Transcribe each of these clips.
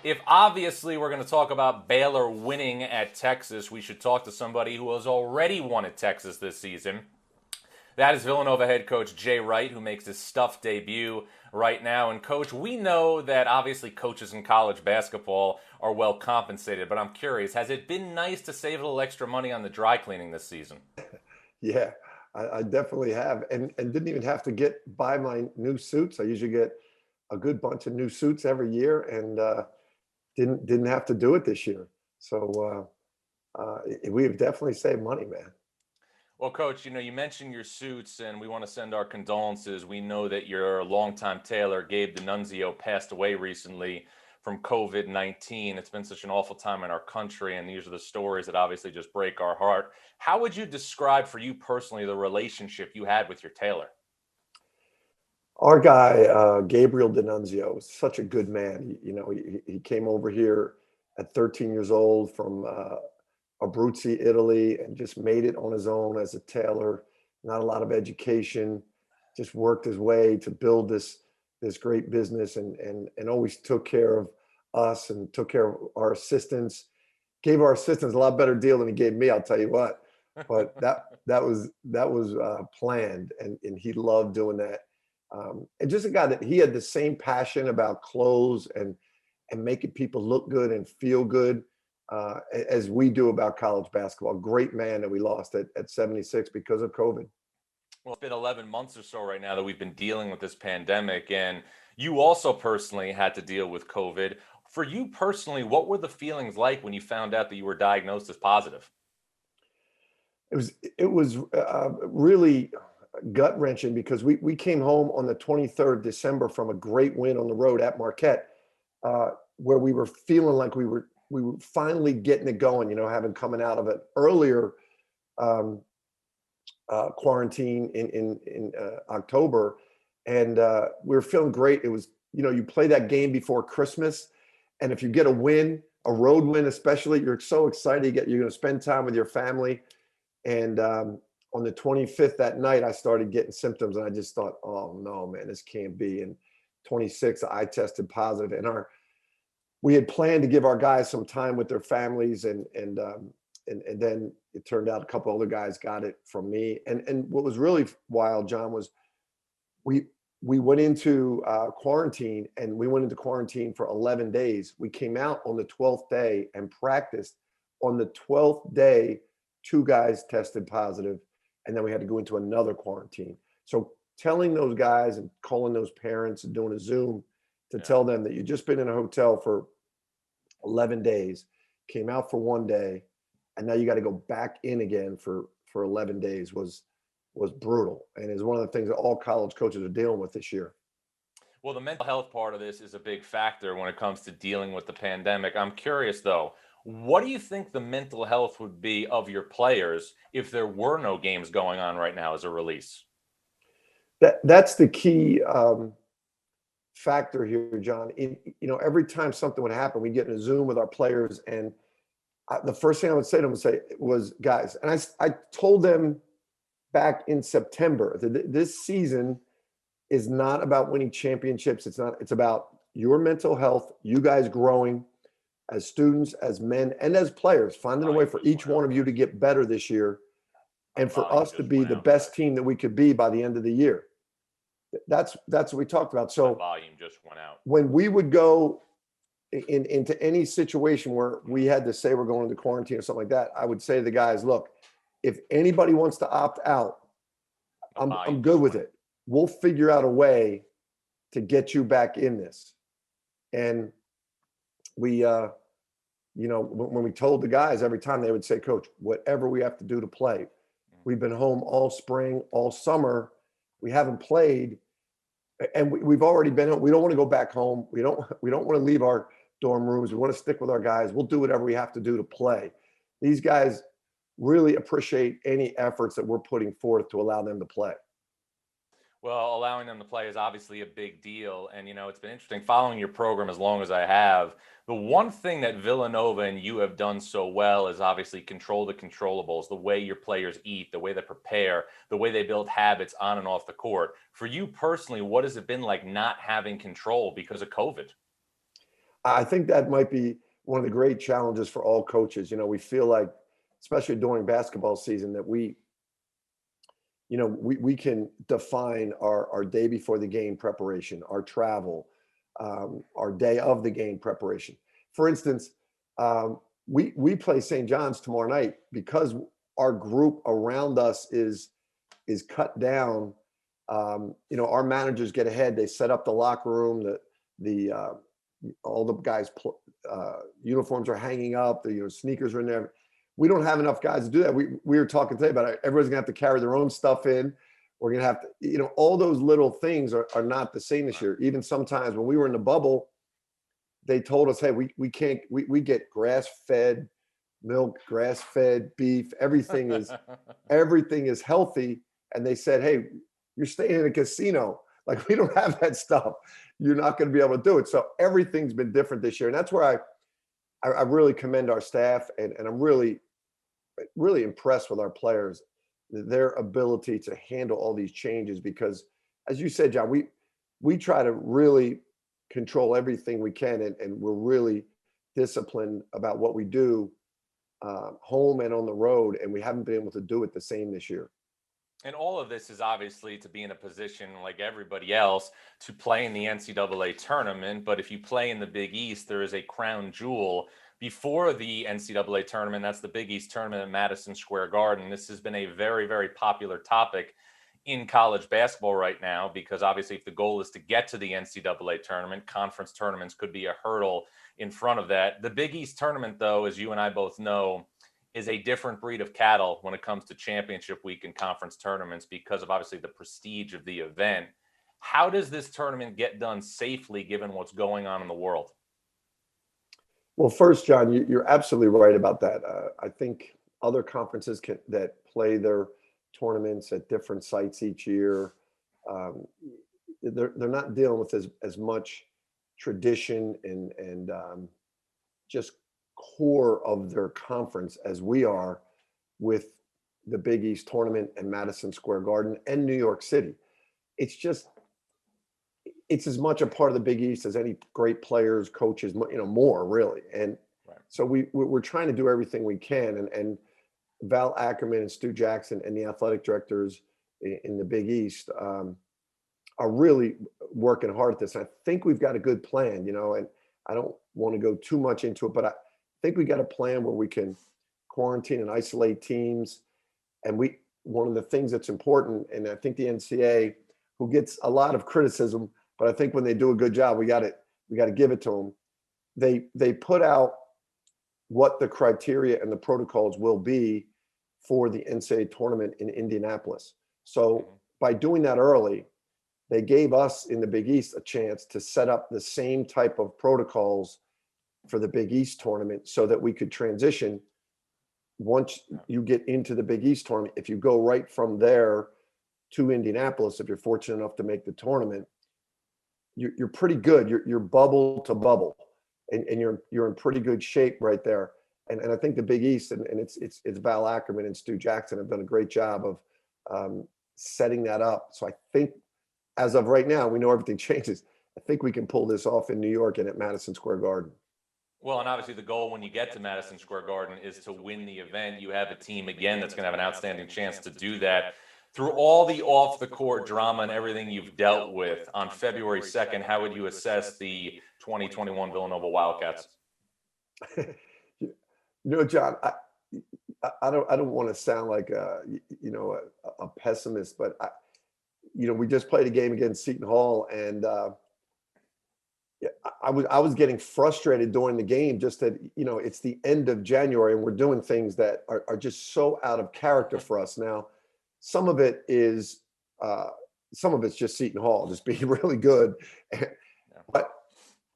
If obviously we're going to talk about Baylor winning at Texas, we should talk to somebody who has already won at Texas this season. That is Villanova head coach Jay Wright, who makes his stuffed debut right now. And coach, we know that obviously coaches in college basketball are well compensated, but I'm curious, has it been nice to save a little extra money on the dry cleaning this season? Yeah, I definitely have, and didn't even have to buy my new suits. I usually get a good bunch of new suits every year, and didn't have to do it this year. So we have definitely saved money, man. Well, Coach, you mentioned your suits, and we want to send our condolences. We know that your longtime tailor, Gabe DiNunzio, passed away recently from COVID-19. It's been such an awful time in our country, and these are the stories that obviously just break our heart. How would you describe for you personally the relationship you had with your tailor? Our guy, Gabriel DiNunzio, is such a good man. He came over here at 13 years old from Abruzzi, Italy, and just made it on his own as a tailor. Not a lot of education, just worked his way to build this great business, and always took care of us and took care of our assistants. Gave our assistants a lot better deal than he gave me, I'll tell you what. But that was planned, and he loved doing that. And just a guy that he had the same passion about clothes and making people look good and feel good as we do about college basketball. Great man that we lost at 76 because of COVID. Well, it's been 11 months or so right now that we've been dealing with this pandemic, and you also personally had to deal with COVID. For you personally, what were the feelings like when you found out that you were diagnosed as positive? It was really gut wrenching because we came home on the 23rd December from a great win on the road at Marquette, where we were feeling like we were finally getting it going. Having coming out of an earlier um, quarantine in October, and we were feeling great. It was, you play that game before Christmas, and if you get a win, a road win especially, you're so excited. You're going to spend time with your family. And on the 25th that night, I started getting symptoms, and I just thought, oh no, man, this can't be. And 26, I tested positive, and we had planned to give our guys some time with their families, and then it turned out a couple other guys got it from me. And what was really wild, John, was we we went into quarantine, and we went into quarantine for 11 days. We came out on the 12th day and practiced. On the 12th day, two guys tested positive, and then we had to go into another quarantine. So telling those guys and calling those parents and doing a Zoom to Yeah. tell them that you've just been in a hotel for 11 days, came out for one day, and now you got to go back in again for 11 days was brutal, and is one of the things that all college coaches are dealing with this year. Well, the mental health part of this is a big factor when it comes to dealing with the pandemic. I'm curious though, what do you think the mental health would be of your players if there were no games going on right now as a release? That's the key factor here, John. Every time something would happen, we'd get in a Zoom with our players, and the first thing I would say to them was, guys, and I told them back in September that this season is not about winning championships. It's about your mental health, you guys growing as students, as men, and as players, finding a way Volume for just each went one out, of you man. to get better this year, and for Volume us to just be went the out, guys. best team that we could be by the end of the year. That's what we talked about. My So volume just went out. when we would go into any situation where we had to say we're going into quarantine or something like that, I would say to the guys, look, if anybody wants to opt out, My I'm volume good just with went. it. We'll figure out a way to get you back in this. And we, when we told the guys, every time they would say, Coach, whatever we have to do to play. We've been home all spring, all summer. We haven't played, and we've already been. We don't want to go back home. We don't want to leave our dorm rooms. We want to stick with our guys. We'll do whatever we have to do to play. These guys really appreciate any efforts that we're putting forth to allow them to play. Well, allowing them to play is obviously a big deal. And, it's been interesting following your program as long as I have. The one thing that Villanova and you have done so well is obviously control the controllables, the way your players eat, the way they prepare, the way they build habits on and off the court. For you personally, what has it been like not having control because of COVID? I think that might be one of the great challenges for all coaches. We feel like, especially during basketball season, that we can define our day before the game preparation, our travel, our day of the game preparation. For instance, we play St. John's tomorrow night because our group around us is cut down. Our managers get ahead. They set up the locker room. The all the guys' uniforms are hanging up. The sneakers are in there. We don't have enough guys to do that. We were talking today about it. Everyone's gonna have to carry their own stuff in. We're gonna have to, all those little things are not the same this year. Even sometimes when we were in the bubble, they told us, hey, we can't. We get grass-fed milk, grass-fed beef. Everything is healthy. And they said, hey, you're staying in a casino. Like, we don't have that stuff. You're not going to be able to do it. So everything's been different this year. And that's where I really commend our staff. And I'm really, really impressed with our players, their ability to handle all these changes. Because as you said, John, we try to really control everything we can. And we're really disciplined about what we do home and on the road. And we haven't been able to do it the same this year. And all of this is obviously to be in a position like everybody else to play in the NCAA tournament. But if you play in the Big East, there is a crown jewel before the NCAA tournament. That's the Big East tournament at Madison Square Garden. This has been a very, very popular topic in college basketball right now, because obviously if the goal is to get to the NCAA tournament, conference tournaments could be a hurdle in front of that. The Big East tournament, though, as you and I both know, is a different breed of cattle when it comes to championship week and conference tournaments because of obviously the prestige of the event. How does this tournament get done safely given what's going on in the world? Well, first, John, you're absolutely right about that. I think other conferences that play their tournaments at different sites each year, they're not dealing with as much tradition and just core of their conference as we are with the Big East tournament and Madison Square Garden and New York City. It's as much a part of the Big East as any great players, coaches, more really. And right. So we're trying to do everything we can. And Val Ackerman and Stu Jackson and the athletic directors in the Big East are really working hard at this. And I think we've got a good plan, and I don't want to go too much into it, but I think we got a plan where we can quarantine and isolate teams. And one of the things that's important, and I think the NCAA, who gets a lot of criticism, but I think when they do a good job, we got to give it to them. They put out what the criteria and the protocols will be for the NCAA tournament in Indianapolis. So by doing that early, they gave us in the Big East a chance to set up the same type of protocols for the Big East tournament so that we could transition once you get into the Big East tournament. If you go right from there to Indianapolis, if you're fortunate enough to make the tournament, you're pretty good. You're bubble to bubble, and you're in pretty good shape right there. And I think the Big East and it's Val Ackerman and Stu Jackson have done a great job of setting that up. So I think as of right now, we know everything changes. I think we can pull this off in New York and at Madison Square Garden. Well, and obviously the goal when you get to Madison Square Garden is to win the event. You have a team, again, that's going to have an outstanding chance to do that. Through all the off-the-court drama and everything you've dealt with on February 2nd, how would you assess the 2021 Villanova Wildcats? John, I don't want to sound like a pessimist, but we just played a game against Seton Hall, and I was getting frustrated during the game, just that it's the end of January and we're doing things that are just so out of character for us. Now, some of it's just Seton Hall just being really good, but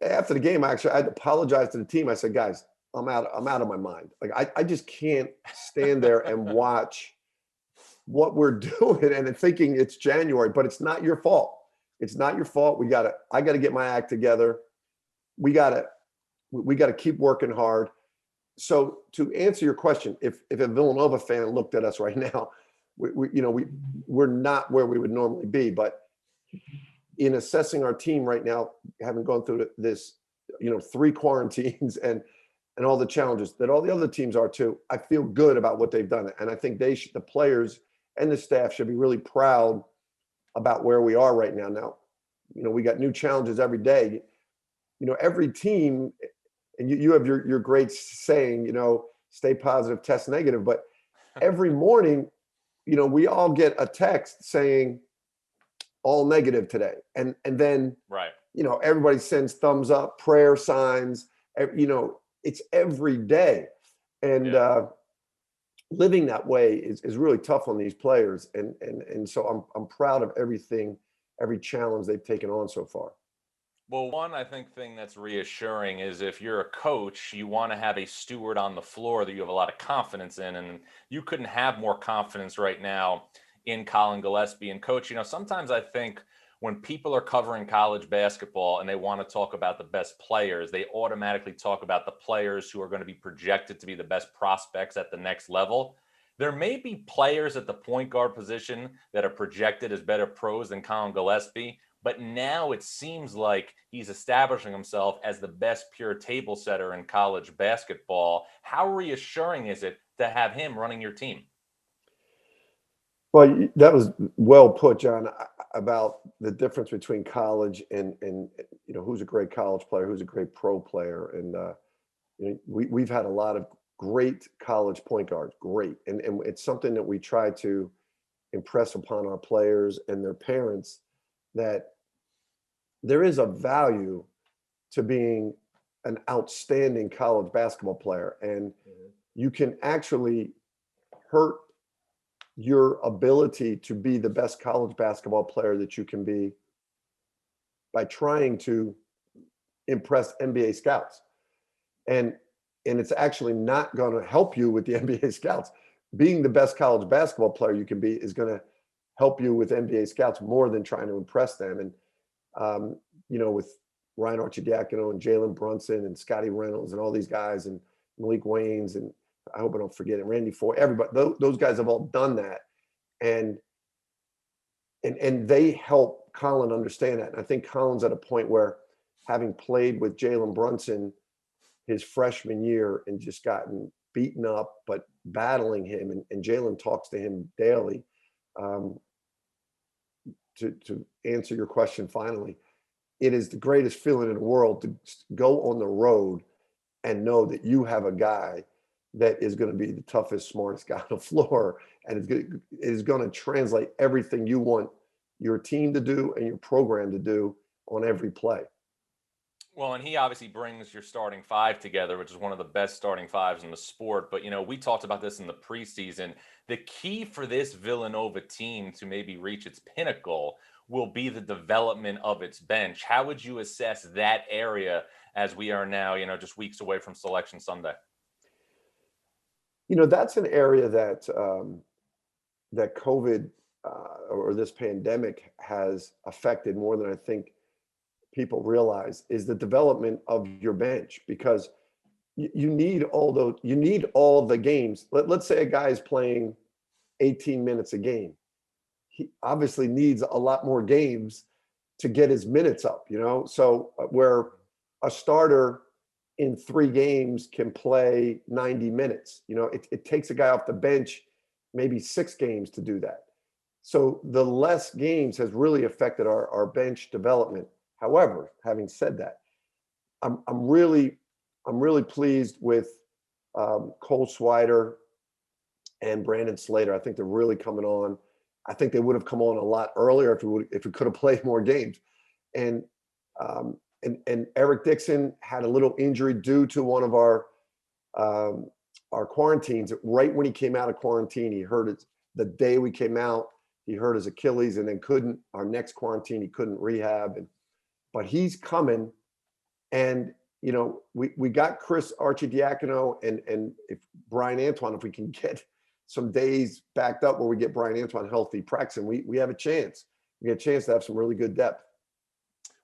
after the game, I had to apologize to the team. I said, guys, I'm out of my mind. Like I just can't stand there and watch what we're doing and thinking it's January, but it's not your fault. It's not your fault. I gotta get my act together. We gotta keep working hard. So to answer your question, if a Villanova fan looked at us right now, we're not where we would normally be. But in assessing our team right now, having gone through this 3 quarantines and all the challenges that all the other teams are too. I feel good about what they've done. And I think the players and the staff should be really proud about where we are right now. Now, we got new challenges every day. Every team, and you have your great saying, stay positive, test negative. But every morning, we all get a text saying all negative today. And then, right. Everybody sends thumbs up, prayer signs, it's every day. And living that way is really tough on these players. And so I'm proud of everything, every challenge they've taken on so far. Well, one, I think, thing that's reassuring is if you're a coach, you want to have a steward on the floor that you have a lot of confidence in. And you couldn't have more confidence right now in Colin Gillespie. And coach, sometimes I think when people are covering college basketball and they want to talk about the best players, they automatically talk about the players who are going to be projected to be the best prospects at the next level. There may be players at the point guard position that are projected as better pros than Colin Gillespie, but now it seems like he's establishing himself as the best pure table setter in college basketball. How reassuring is it to have him running your team? Well, that was well put, John, about the difference between college and who's a great college player, who's a great pro player. And we've had a lot of great college point guards, great. And it's something that we try to impress upon our players and their parents, that there is a value to being an outstanding college basketball player. And you can actually hurt your ability to be the best college basketball player that you can be by trying to impress NBA scouts. And it's actually not going to help you with the NBA scouts. Being the best college basketball player you can be is going to help you with NBA scouts more than trying to impress them. And, with Ryan Arcidiacono and Jalen Brunson and Scotty Reynolds and all these guys and Malik Waynes, and I hope I don't forget it, Randy Foy, everybody, those guys have all done that. And they help Colin understand that. And I think Colin's at a point where, having played with Jalen Brunson his freshman year and just gotten beaten up, but battling him, and Jalen talks to him daily. To answer your question finally, it is the greatest feeling in the world to go on the road and know that you have a guy that is going to be the toughest, smartest guy on the floor, and it is going to translate everything you want your team to do and your program to do on every play. Well, and he obviously brings your starting five together, which is one of the best starting fives in the sport. But, we talked about this in the preseason. The key for this Villanova team to maybe reach its pinnacle will be the development of its bench. How would you assess that area as we are now, just weeks away from Selection Sunday? That's an area that that COVID or this pandemic has affected more than I think people realize, is the development of your bench, because you need all the games. Let's say a guy is playing 18 minutes a game. He obviously needs a lot more games to get his minutes up, so where a starter in 3 games can play 90 minutes, it takes a guy off the bench maybe 6 games to do that. So the less games has really affected our bench development. However, having said that, I'm really pleased with Cole Swider and Brandon Slater. I think they're really coming on. I think they would have come on a lot earlier if we could have played more games. And Eric Dixon had a little injury due to one of our quarantines. Right when he came out of quarantine, he hurt it. The day we came out, he hurt his Achilles, and then our next quarantine, he couldn't rehab. But he's coming, and we got Chris Arcidiacono and if Brian Antoine, if we can get some days backed up where we get Brian Antoine healthy practicing, we have a chance. We get a chance to have some really good depth.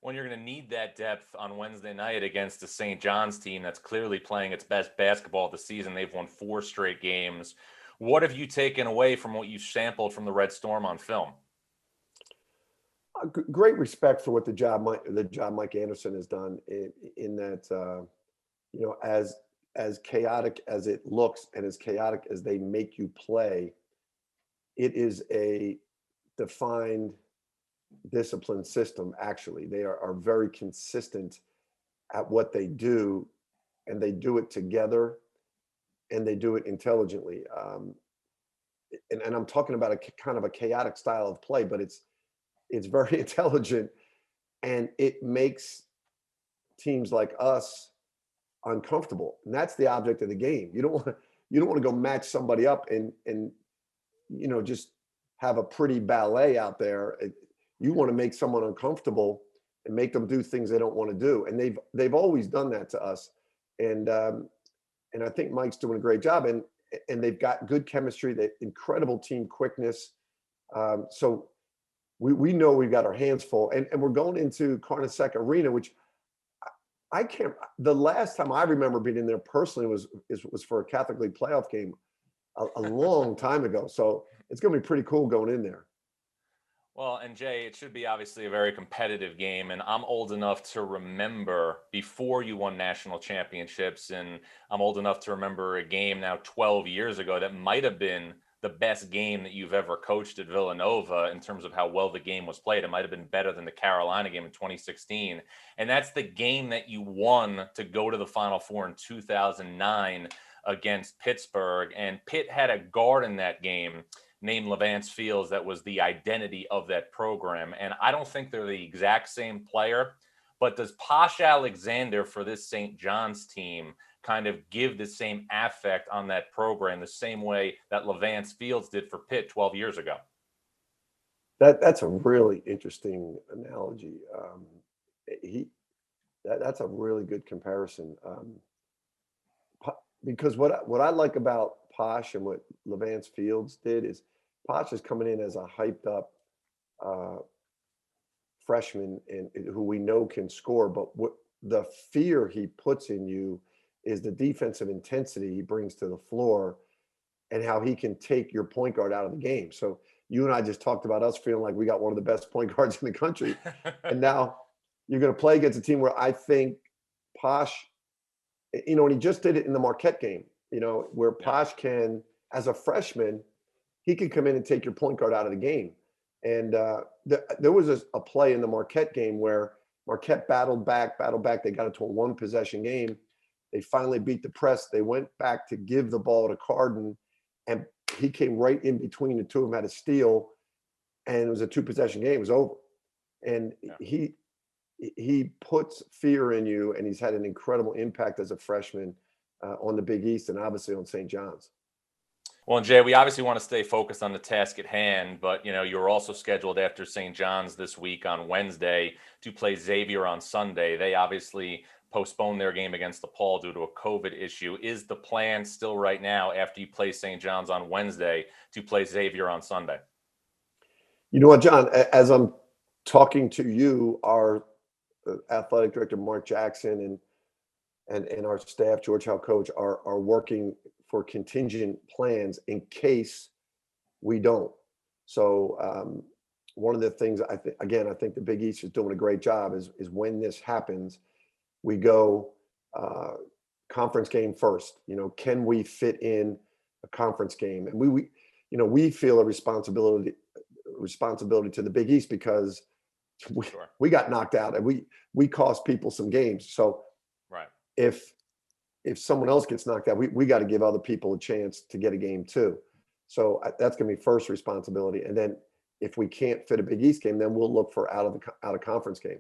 Well, you're going to need that depth on Wednesday night against the St. John's team that's clearly playing its best basketball of the season. They've won 4 straight games. What have you taken away from what you sampled from the Red Storm on film? Great respect for what the job Mike Anderson has done in that, as chaotic as it looks and as chaotic as they make you play, it is a defined, disciplined system. Actually, they are very consistent at what they do, and they do it together, and they do it intelligently. And I'm talking about a kind of a chaotic style of play, but it's very intelligent, and it makes teams like us uncomfortable. And that's the object of the game. You don't want to go match somebody up and just have a pretty ballet out there. You want to make someone uncomfortable and make them do things they don't want to do. And they've always done that to us. And I think Mike's doing a great job. And they've got good chemistry, they incredible team quickness. So we know we've got our hands full, and we're going into Carnesecca Arena, which I can't. The last time I remember being in there personally was for a Catholic League playoff game a long time ago. So it's going to be pretty cool going in there. Well, and Jay, it should be obviously a very competitive game, and I'm old enough to remember before you won national championships, and I'm old enough to remember a game now 12 years ago that might have been the best game that you've ever coached at Villanova in terms of how well the game was played. It might have been better than the Carolina game in 2016, and that's the game that you won to go to the Final Four in 2009 against Pittsburgh, and Pitt had a guard in that game named Levance Fields that was the identity of that program. And I don't think they're the exact same player, but does Posh Alexander for this St. John's team kind of give the same affect on that program the same way that Levance Fields did for Pitt 12 years ago? That's a really interesting analogy. That's a really good comparison. Because what I like about Posh and what Levance Fields did is Posh is coming in as a hyped up freshman and who we know can score, but what the fear he puts in you is the defensive intensity he brings to the floor and how he can take your point guard out of the game. So you and I just talked about us feeling like we got one of the best point guards in the country, and now you're going to play against a team where I think Posh, and he just did it in the Marquette game, where Posh can, as a freshman, he can come in and take your point guard out of the game. And there was a play in the Marquette game where Marquette battled back. They got it to a one possession game. They finally beat the press. They went back to give the ball to Carden, and he came right in between the two of them, had a steal, and it was a two possession game. It was over. And he puts fear in you, and he's had an incredible impact as a freshman on the Big East and obviously on St. John's. Well, and Jay, we obviously want to stay focused on the task at hand, but you're also scheduled after St. John's this week on Wednesday to play Xavier on Sunday. They obviously postponed their game against DePaul due to a COVID issue. Is the plan still right now, after you play St. John's on Wednesday, to play Xavier on Sunday? You know what, John? As I'm talking to you, our athletic director Mark Jackson and our staff, George Howe coach, are working for contingent plans in case we don't. So one of the things I think the Big East is doing a great job is when this happens, we go conference game first. Can we fit in a conference game? And we feel a responsibility to the Big East because we got knocked out and we cost people some games. So right. If someone else gets knocked out, we got to give other people a chance to get a game too. So that's going to be first responsibility. And then if we can't fit a Big East game, then we'll look for out of conference game.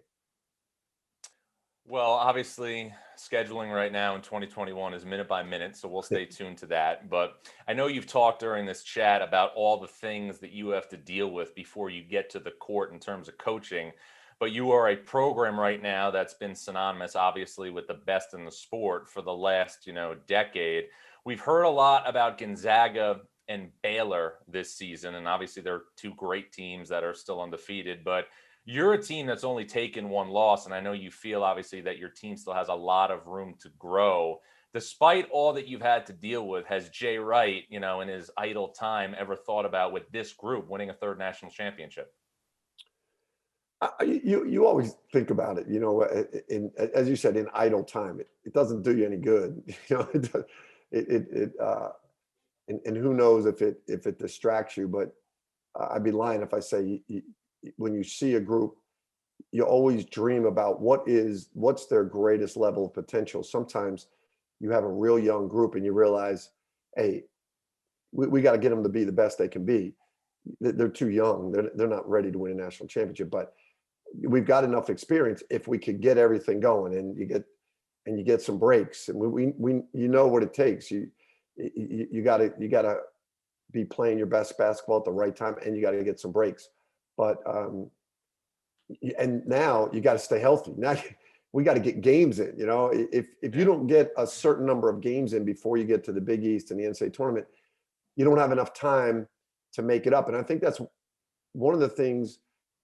Well, obviously, scheduling right now in 2021 is minute by minute, so we'll stay tuned to that. But I know you've talked during this chat about all the things that you have to deal with before you get to the court in terms of coaching. But you are a program right now that's been synonymous, obviously, with the best in the sport for the last, decade. We've heard a lot about Gonzaga and Baylor this season, and obviously they're two great teams that are still undefeated. But you're a team that's only taken one loss, and I know you feel, obviously, that your team still has a lot of room to grow. Despite all that you've had to deal with, has Jay Wright, in his idle time, ever thought about, with this group, winning a third national championship? You always think about it, as you said, in idle time. It doesn't do you any good. It does, and who knows if it distracts you. But I'd be lying if I say when you see a group, you always dream about what's their greatest level of potential. Sometimes you have a real young group and you realize, hey, we got to get them to be the best they can be. They're too young. They're not ready to win a national championship, but we've got enough experience if we could get everything going and you get some breaks, and we what it takes. You got to be playing your best basketball at the right time, and you got to get some breaks. But and now you got to stay healthy. Now we got to get games in. If you don't get a certain number of games in before you get to the Big East and the NCAA tournament, you don't have enough time to make it up. And I think that's one of the things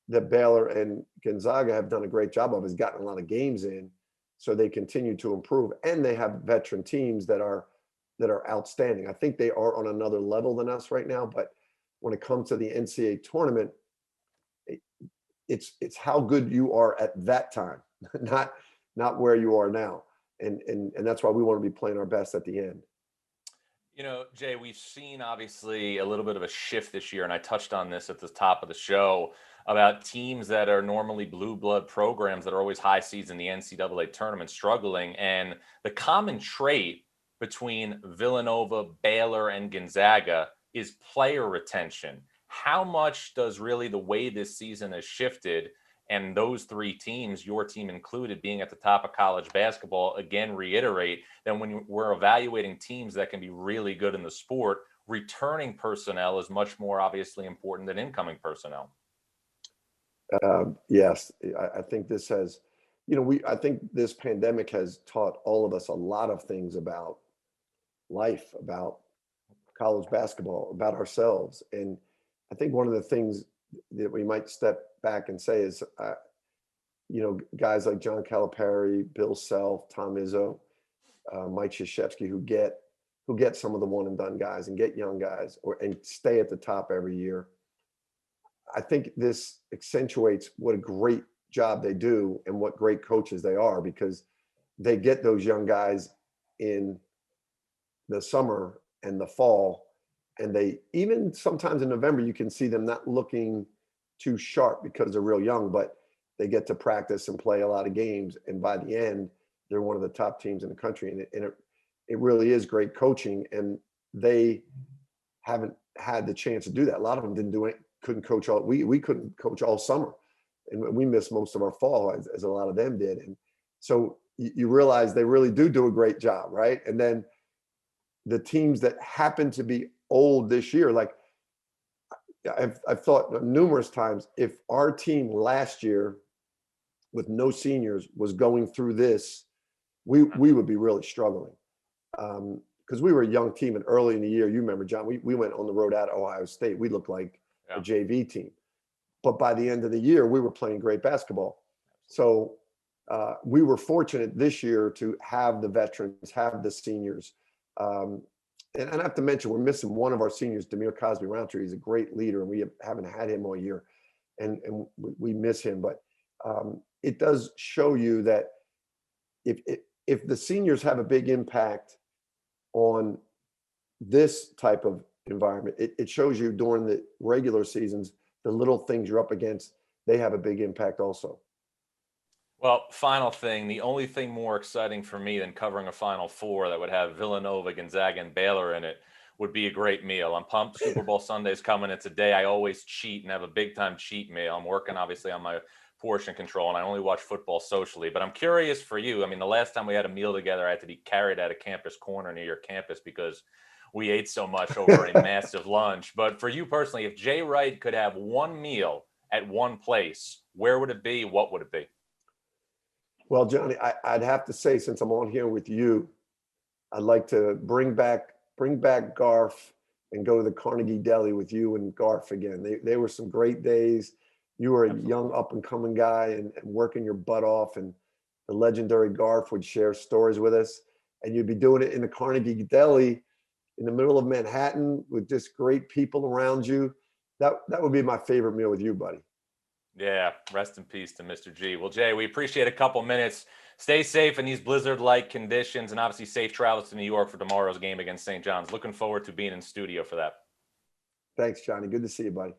that Baylor and Gonzaga have done a great job of, is gotten a lot of games in, so they continue to improve. And they have veteran teams that are outstanding. I think they are on another level than us right now. But when it comes to the NCAA tournament, it's how good you are at that time, not where you are now. And that's why we want to be playing our best at the end. Jay, we've seen obviously a little bit of a shift this year, and I touched on this at the top of the show about teams that are normally blue blood programs that are always high seeds in the NCAA tournament struggling. And the common trait between Villanova, Baylor, and Gonzaga is player retention. How much does really the way this season has shifted, and those three teams, your team included, being at the top of college basketball, again, reiterate that when we're evaluating teams that can be really good in the sport, returning personnel is much more obviously important than incoming personnel? Yes, I think this has, I think this pandemic has taught all of us a lot of things about life, about college basketball, about ourselves. And I think one of the things that we might step back and say is, guys like John Calipari, Bill Self, Tom Izzo, Mike Krzyzewski, who get some of the one and done guys and get young guys and stay at the top every year. I think this accentuates what a great job they do and what great coaches they are, because they get those young guys in the summer and the fall, and they even sometimes in November you can see them not looking too sharp because they're real young, but they get to practice and play a lot of games, and by the end they're one of the top teams in the country. And it really is great coaching, and they haven't had the chance to do that. A lot of them didn't do it, couldn't coach all. We couldn't coach all summer, and we missed most of our fall as a lot of them did. And so you realize they really do a great job, right? And then the teams that happen to be old this year, like I've thought numerous times, if our team last year with no seniors was going through this, we would be really struggling. Because we were a young team, and early in the year, you remember, John, we went on the road at Ohio State. We looked like a JV team. But by the end of the year, we were playing great basketball. So we were fortunate this year to have the veterans, have the seniors. And I have to mention, we're missing one of our seniors, Demir Cosby-Roundtree. He's a great leader, and we haven't had him all year. And we miss him. But it does show you that if the seniors have a big impact on this type of environment, it shows you during the regular seasons, the little things you're up against, they have a big impact also. Well, final thing, the only thing more exciting for me than covering a Final Four that would have Villanova, Gonzaga, and Baylor in it would be a great meal. I'm pumped. Super Bowl Sunday's coming. It's a day I always cheat and have a big-time cheat meal. I'm working, obviously, on my portion control, and I only watch football socially. But I'm curious for you. I mean, the last time we had a meal together, I had to be carried at a campus corner near your campus because we ate so much over a massive lunch. But for you personally, if Jay Wright could have one meal at one place, where would it be? What would it be? Well, Johnny, I'd have to say, since I'm on here with you, I'd like to bring back Garf and go to the Carnegie Deli with you and Garf again. They were some great days. You were a young up and coming guy and working your butt off, and the legendary Garf would share stories with us, and you'd be doing it in the Carnegie Deli in the middle of Manhattan with just great people around you. That would be my favorite meal with you, buddy. Yeah, rest in peace to Mr. G. Well, Jay, we appreciate a couple minutes. Stay safe in these blizzard-like conditions, and obviously safe travels to New York for tomorrow's game against St. John's. Looking forward to being in studio for that. Thanks, Johnny. Good to see you, buddy.